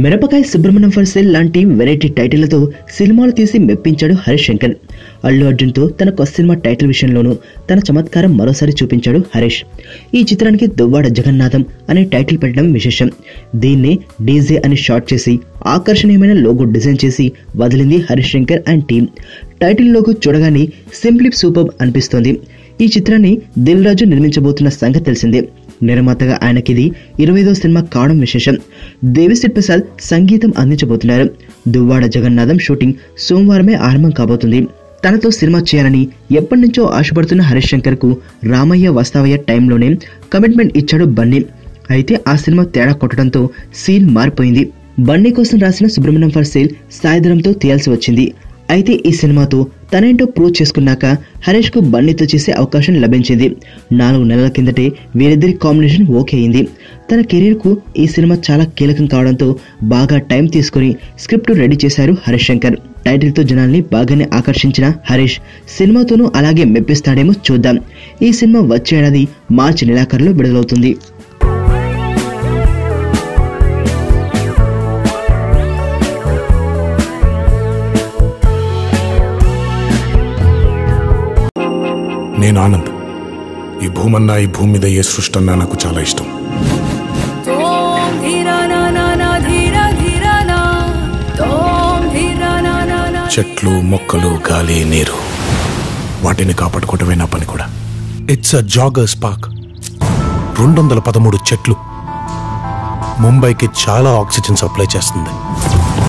మిరపకాయ Subrahmanyam for sale లాంటి variety టైటిళ్లతో సినిమాలు తీసి మెప్పించాడు హరీష్ శంకర్. అల్లు అర్జున్తో తన కొత్త సినిమా టైటిల్ విషయంలోనూ తన చమత్కారం మరోసారి చూపించాడు హరీష్. ఈ చిత్రానికి దువ్వాడ జగన్నాథం అనే టైటిల్ పెట్టడం విశేషం. దీన్నే డీజే అని షార్ట్ చేసి ఆకర్షణీయమైన లోగో డిజైన్ చేసి వదిలింది Harish Shankar and team. Title logo చూడగానే సింప్లీ సూపర్ అనిపిస్తోంది. ఈ చిత్రాన్ని దిల్ రాజు నిర్మించబోతున్న సంగతి తెలిసిందే. నిర్మాతగా ఆయనకిది 25వ సినిమా కావడం విశేషం. దేవిశ్రీ ప్రసాద్ సంగీతం అందించబోతున్నారు. దువ్వాడ జగన్నాథం షూటింగ్ సోమవారమే ఆరంభం కాబోతుంది. తనతో సినిమా చేయాలని ఎప్పటి నుంచో ఆశపడుతున్న హరీష్ శంకర్ కు రామయ్య వస్తావయ్య టైంలోనే కమిట్మెంట్ ఇచ్చాడు బన్నీ. అయితే ఆ సినిమా తేడా కొట్టడంతో సీన్ మారిపోయింది. బన్నీ కోసం రాసిన సుబ్రహ్మణ్యం ఫర్ సేల్ సాయంత్రంతో తీయాల్సి వచ్చింది. అయితే ఈ సినిమాతో తనేంటో ప్రూవ్ చేసుకున్నాక హరీష్ కు బన్నీతో చేసే అవకాశం లభించింది. 4 నెలల కిందటే వీరిద్దరి కాంబినేషన్ ఓకే అయింది. తన కెరీర్ కు ఈ సినిమా చాలా కీలకం కావడంతో బాగా టైం తీసుకుని స్క్రిప్ట్ రెడీ చేశారు హరీష్ శంకర్. టైటిల్ తో జనాల్ని బాగానే ఆకర్షించిన హరీష్ సినిమాతోనూ అలాగే మెప్పిస్తాడేమో చూద్దాం. ఈ సినిమా వచ్చే ఏడాది మార్చి నెలాఖరులో విడుదలవుతుంది. నేను ఆనంద్. ఈ భూమన్నా, ఈ భూమి మీద ఏ సృష్టి అన్నా నాకు చాలా ఇష్టం. చెట్లు, మొక్కలు, గాలి, నీరు, వాటిని కాపాడుకోవటమే నా పని కూడా. It's a joggers park. 213 చెట్లు ముంబైకి చాలా ఆక్సిజన్ సప్లై చేస్తుంది.